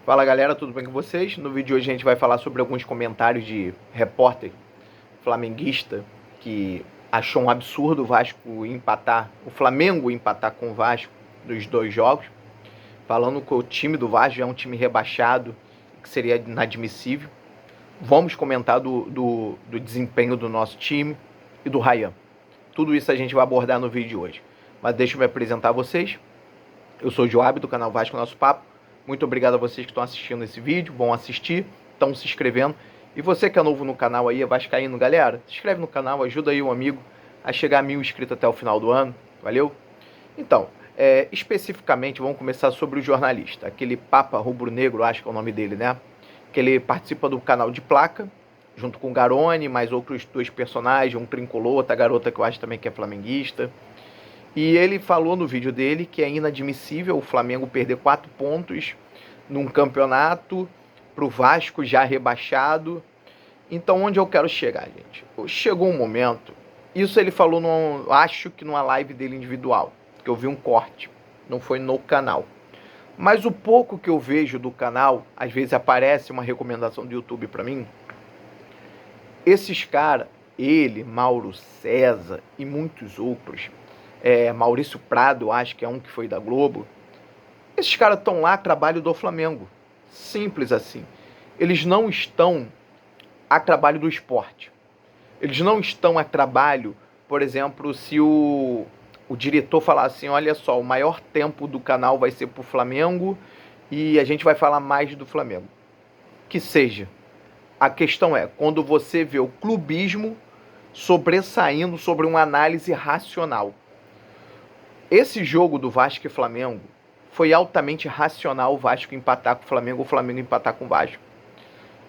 Fala galera, tudo bem com vocês? No vídeo de hoje a gente vai falar sobre alguns comentários de repórter flamenguista que achou um absurdo o Flamengo empatar com o Vasco nos dois jogos, falando que o time do Vasco é um time rebaixado, que seria inadmissível. Vamos comentar do desempenho do nosso time e do Ryan. Tudo isso a gente vai abordar no vídeo de hoje. Mas deixa eu me apresentar a vocês. Eu sou o Joab, do canal Vasco Nosso Papo. Muito obrigado a vocês que estão assistindo esse vídeo, vão assistir, estão se inscrevendo. E você que é novo no canal aí, é vascaíno, galera, se inscreve no canal, ajuda aí o amigo a chegar a 1000 inscritos até o final do ano, valeu? Então, especificamente, vamos começar sobre o jornalista, aquele Papa Rubro-Negro, acho que é o nome dele, né? Que ele participa do canal de Placa, junto com o Garone, mais outros dois personagens, um tricolor, outra garota que eu acho também que é flamenguista. E ele falou no vídeo dele que é inadmissível o Flamengo perder 4 pontos num campeonato para o Vasco já rebaixado. Então, onde eu quero chegar, gente? Chegou um momento, isso ele falou, acho que numa live dele individual, que eu vi um corte, não foi no canal. Mas o pouco que eu vejo do canal, às vezes aparece uma recomendação do YouTube para mim, esses caras, ele, Mauro César e muitos outros, Maurício Prado, acho que é um que foi da Globo. Esses caras estão lá a trabalho do Flamengo. Simples assim. Eles não estão a trabalho do esporte. Eles não estão a trabalho, por exemplo, se o diretor falar assim, olha só, o maior tempo do canal vai ser pro Flamengo e a gente vai falar mais do Flamengo. Que seja. A questão é, quando você vê o clubismo sobressaindo sobre uma análise racional. Esse jogo do Vasco e Flamengo foi altamente racional, o Vasco empatar com o Flamengo empatar com o Vasco.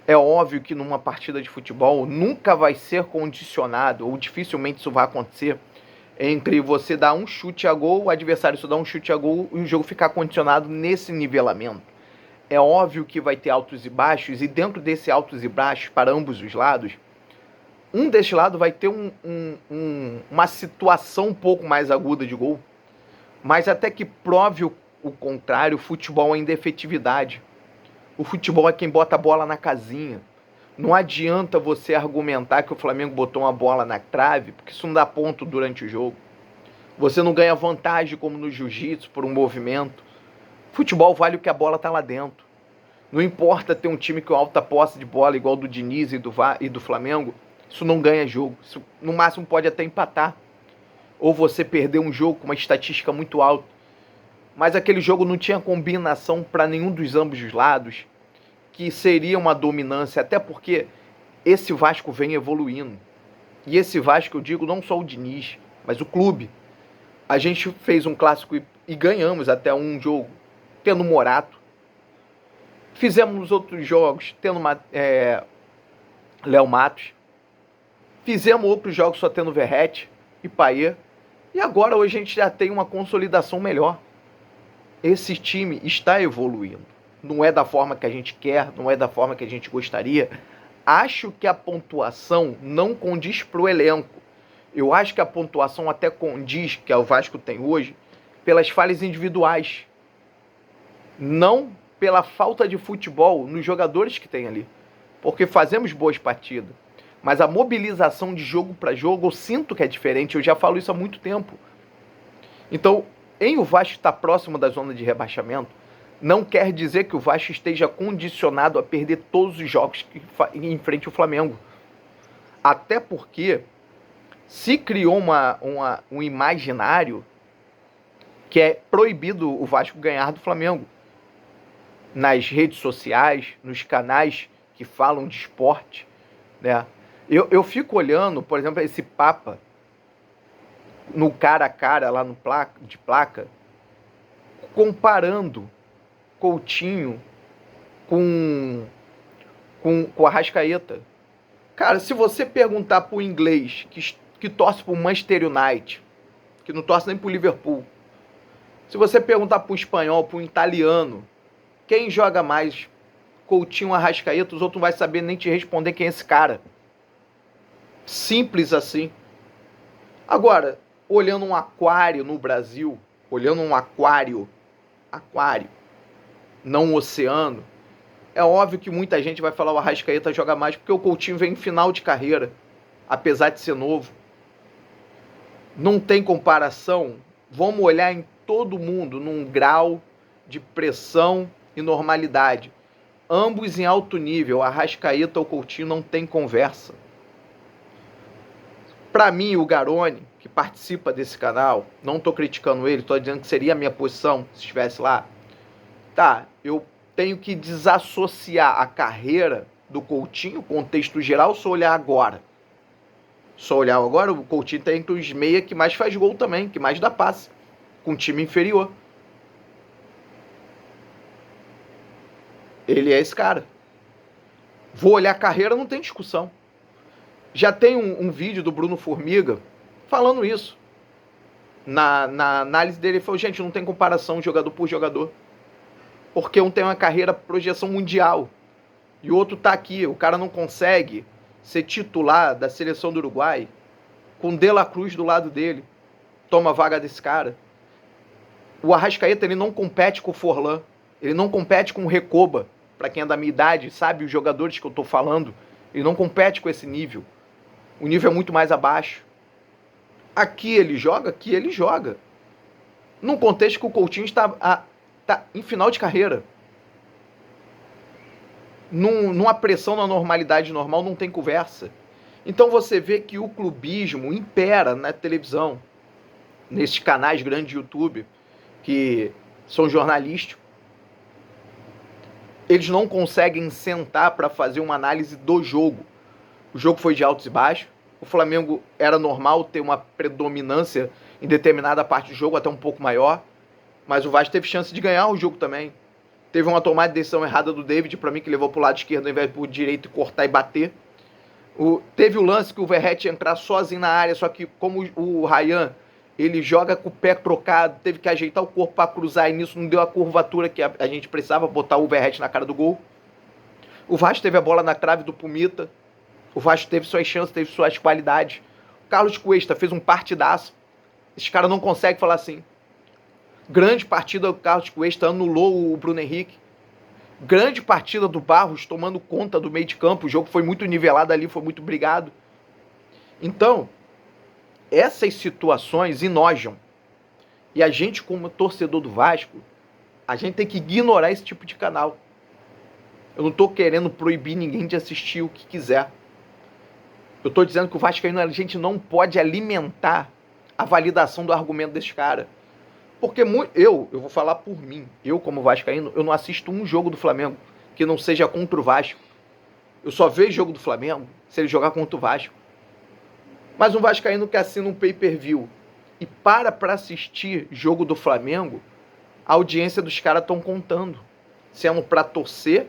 É óbvio que numa partida de futebol nunca vai ser condicionado, ou dificilmente isso vai acontecer, entre você dar um chute a gol, o adversário só dar um chute a gol e o jogo ficar condicionado nesse nivelamento. É óbvio que vai ter altos e baixos, e dentro desse altos e baixos, para ambos os lados, um desse lado vai ter uma situação um pouco mais aguda de gol, mas até que prove o contrário, o futebol é indefetividade. O futebol é quem bota a bola na casinha. Não adianta você argumentar que o Flamengo botou uma bola na trave, porque isso não dá ponto durante o jogo. Você não ganha vantagem como no jiu-jitsu por um movimento. Futebol vale o que a bola tá lá dentro. Não importa ter um time com alta posse de bola igual do Diniz e do Flamengo, isso não ganha jogo. Isso, no máximo pode até empatar. Ou você perder um jogo com uma estatística muito alta. Mas aquele jogo não tinha combinação para nenhum dos ambos os lados, que seria uma dominância, até porque esse Vasco vem evoluindo. E esse Vasco, eu digo, não só o Diniz, mas o clube. A gente fez um clássico e ganhamos até um jogo, tendo Morato. Fizemos outros jogos, tendo Léo Matos. Fizemos outros jogos só tendo Verratti e Payet. E agora hoje a gente já tem uma consolidação melhor. Esse time está evoluindo. Não é da forma que a gente quer, não é da forma que a gente gostaria. Acho que a pontuação não condiz para o elenco. Eu acho que a pontuação até condiz, que o Vasco tem hoje, pelas falhas individuais. Não pela falta de futebol nos jogadores que tem ali. Porque fazemos boas partidas. Mas a mobilização de jogo para jogo, eu sinto que é diferente. Eu já falo isso há muito tempo. Então, o Vasco estar próximo da zona de rebaixamento, não quer dizer que o Vasco esteja condicionado a perder todos os jogos que enfrente o Flamengo. Até porque se criou um imaginário que é proibido o Vasco ganhar do Flamengo. Nas redes sociais, nos canais que falam de esporte, né? Eu fico olhando, por exemplo, esse Papa no cara a cara lá de Placa, comparando Coutinho com o Arrascaeta. Cara, se você perguntar pro inglês que torce pro Manchester United, que não torce nem pro Liverpool, se você perguntar pro espanhol, pro italiano, quem joga mais, Coutinho ou Arrascaeta, os outros não vai saber nem te responder quem é esse cara. Simples assim. Agora, olhando um aquário no Brasil, olhando um aquário, não um oceano, É óbvio que muita gente vai falar o Arrascaeta joga mais porque o Coutinho vem em final de carreira, apesar de ser novo. Não tem comparação. Vamos olhar em todo mundo num grau de pressão e normalidade. Ambos em alto nível, Arrascaeta ou Coutinho, não tem conversa. Para mim, o Garone, que participa desse canal, não estou criticando ele, estou dizendo que seria a minha posição se estivesse lá. Tá, eu tenho que desassociar a carreira do Coutinho, contexto geral, só olhar agora. Só olhar agora, o Coutinho tem entre os meia que mais faz gol também, que mais dá passe, com time inferior. Ele é esse cara. Vou olhar a carreira, não tem discussão. Já tem um vídeo do Bruno Formiga falando isso. Na análise dele, ele falou, gente, não tem comparação jogador por jogador. Porque um tem uma carreira projeção mundial e o outro tá aqui. O cara não consegue ser titular da seleção do Uruguai com De La Cruz do lado dele. Toma a vaga desse cara. O Arrascaeta, ele não compete com o Forlan. Ele não compete com o Recoba. Para quem é da minha idade, sabe os jogadores que eu tô falando. Ele não compete com esse nível. O nível é muito mais abaixo. Aqui ele joga. Num contexto que o Coutinho está em final de carreira. Numa pressão na normalidade normal, não tem conversa. Então você vê que o clubismo impera na televisão, nesses canais grandes de YouTube, que são jornalísticos. Eles não conseguem sentar para fazer uma análise do jogo. O jogo foi de altos e baixos. O Flamengo era normal ter uma predominância em determinada parte do jogo, até um pouco maior. Mas o Vasco teve chance de ganhar o jogo também. Teve uma tomada de decisão errada do David, para mim, que levou para o lado esquerdo ao invés do direito, cortar e bater. Teve o lance que o Verratti ia entrar sozinho na área, só que como o Ryan, ele joga com o pé trocado, teve que ajeitar o corpo para cruzar, e nisso não deu a curvatura que a gente precisava, botar o Verratti na cara do gol. O Vasco teve a bola na trave do Pumita. O Vasco teve suas chances, teve suas qualidades. O Carlos Cuesta fez um partidaço. Esses caras não conseguem falar assim. Grande partida do Carlos Cuesta, anulou o Bruno Henrique. Grande partida do Barros, tomando conta do meio de campo. O jogo foi muito nivelado ali, foi muito brigado. Então, essas situações enojam. E a gente, como torcedor do Vasco, a gente tem que ignorar esse tipo de canal. Eu não estou querendo proibir ninguém de assistir o que quiser. Eu estou dizendo que o Vascaíno, a gente não pode alimentar a validação do argumento desse cara. Porque eu vou falar por mim, eu como vascaíno, eu não assisto um jogo do Flamengo que não seja contra o Vasco. Eu só vejo jogo do Flamengo se ele jogar contra o Vasco. Mas um vascaíno que assina um pay-per-view e para assistir jogo do Flamengo, a audiência dos caras estão contando. Sendo para torcer,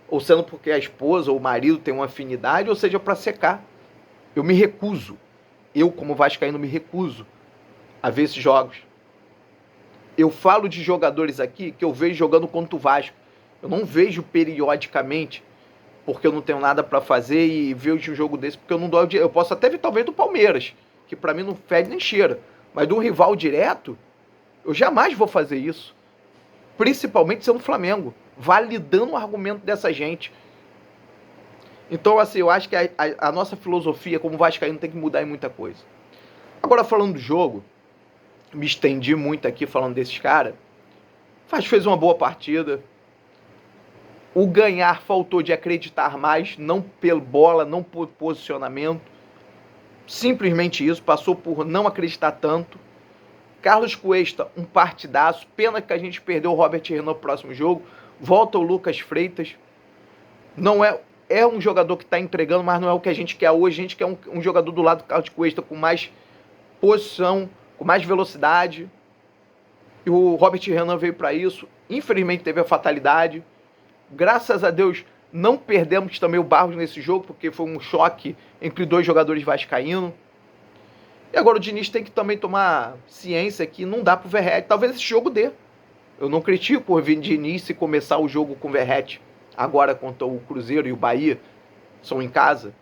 ou sendo porque a esposa ou o marido tem uma afinidade, ou seja, para secar. Eu me recuso. Eu, como vascaíno, me recuso a ver esses jogos. Eu falo de jogadores aqui que eu vejo jogando contra o Vasco. Eu não vejo periodicamente, porque eu não tenho nada para fazer e vejo um jogo desse, porque eu não dou audiência. Eu posso até ver talvez do Palmeiras, que para mim não fede nem cheira. Mas de um rival direto, eu jamais vou fazer isso. Principalmente sendo Flamengo, validando o argumento dessa gente. Então, assim, eu acho que a nossa filosofia como vascaíno tem que mudar em muita coisa. Agora, falando do jogo, me estendi muito aqui falando desses caras. Vasco fez uma boa partida. O ganhar faltou de acreditar mais, não pela bola, não por posicionamento. Simplesmente isso, passou por não acreditar tanto. Carlos Cuesta, um partidaço. Pena que a gente perdeu o Robert Renan no próximo jogo. Volta o Lucas Freitas. Não é um jogador que está entregando, mas não é o que a gente quer hoje. A gente quer um jogador do lado do Carlos Cuesta com mais posição, com mais velocidade. E o Robert Renan veio para isso. Infelizmente teve a fatalidade. Graças a Deus não perdemos também o Barros nesse jogo, porque foi um choque entre dois jogadores vascaínos. E agora o Diniz tem que também tomar ciência que não dá pro Verratti. Talvez esse jogo dê. Eu não critico o Diniz se começar o jogo com o Verratti. Agora contra o Cruzeiro e o Bahia são em casa.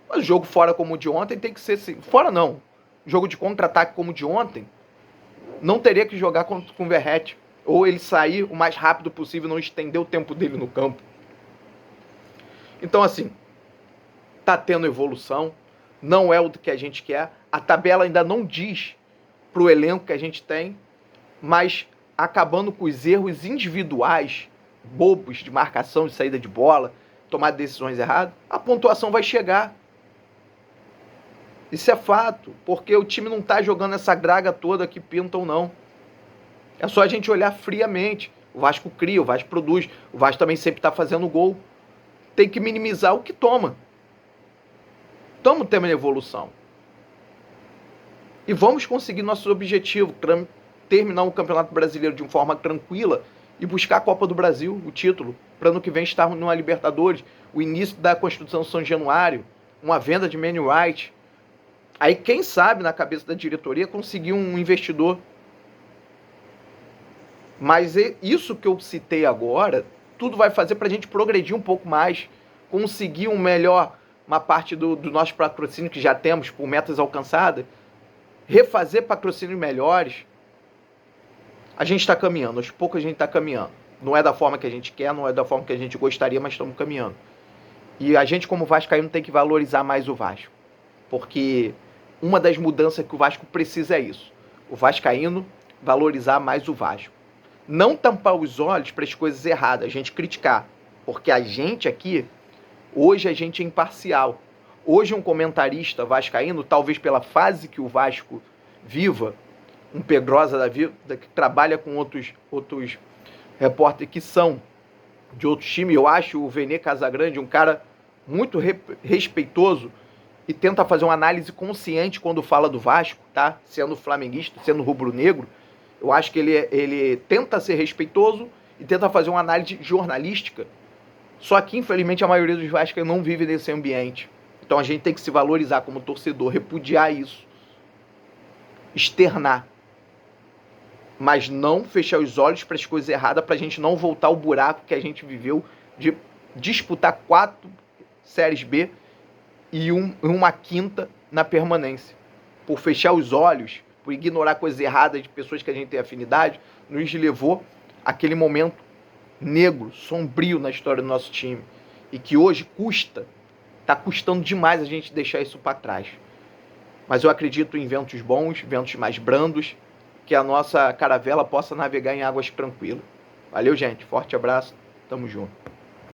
Mas o jogo fora como o de ontem tem que ser... Fora não. Jogo de contra-ataque como o de ontem, não teria que jogar com o Verratti. Ou ele sair o mais rápido possível, não estender o tempo dele no campo. Então, assim, tá tendo evolução, não é o que a gente quer, a tabela ainda não diz pro elenco que a gente tem, mas acabando com os erros individuais, bobos de marcação, de saída de bola, tomar decisões erradas, a pontuação vai chegar. Isso é fato, porque o time não tá jogando essa draga toda que pintam, não. É só a gente olhar friamente. O Vasco cria, o Vasco produz, o Vasco também sempre tá fazendo gol. Tem que minimizar o que toma. Estamos tendo evolução. E vamos conseguir nossos objetivos, terminar o Campeonato Brasileiro de uma forma tranquila e buscar a Copa do Brasil, o título, para ano que vem estar numa Libertadores, o início da construção do São Januário, uma venda de Man Right. Aí, quem sabe, na cabeça da diretoria, conseguir um investidor. Mas isso que eu citei agora, tudo vai fazer para a gente progredir um pouco mais, conseguir uma parte do nosso patrocínio que já temos por metas alcançadas, refazer patrocínios melhores. A gente está caminhando, aos poucos a gente está caminhando. Não é da forma que a gente quer, não é da forma que a gente gostaria, mas estamos caminhando. E a gente, como vascaíno, tem que valorizar mais o Vasco. Porque uma das mudanças que o Vasco precisa é isso. O vascaíno valorizar mais o Vasco. Não tampar os olhos para as coisas erradas, a gente criticar. Porque a gente aqui, hoje a gente é imparcial. Hoje um comentarista vascaíno, talvez pela fase que o Vasco viva, um Pedrosa da vida, que trabalha com outros repórteres que são de outros times, eu acho o Vene Casagrande um cara muito respeitoso e tenta fazer uma análise consciente quando fala do Vasco, tá? Sendo flamenguista, sendo rubro-negro, eu acho que ele tenta ser respeitoso e tenta fazer uma análise jornalística. Só que, infelizmente, a maioria dos vascaínos não vive nesse ambiente. Então a gente tem que se valorizar como torcedor, repudiar isso, externar. Mas não fechar os olhos para as coisas erradas, para a gente não voltar ao buraco que a gente viveu de disputar 4 Séries B e uma quinta na permanência. Por fechar os olhos, por ignorar coisas erradas de pessoas que a gente tem afinidade, nos levou àquele momento negro, sombrio na história do nosso time. E que hoje está custando demais a gente deixar isso para trás. Mas eu acredito em ventos bons, ventos mais brandos, que a nossa caravela possa navegar em águas tranquilas. Valeu, gente. Forte abraço. Tamo junto.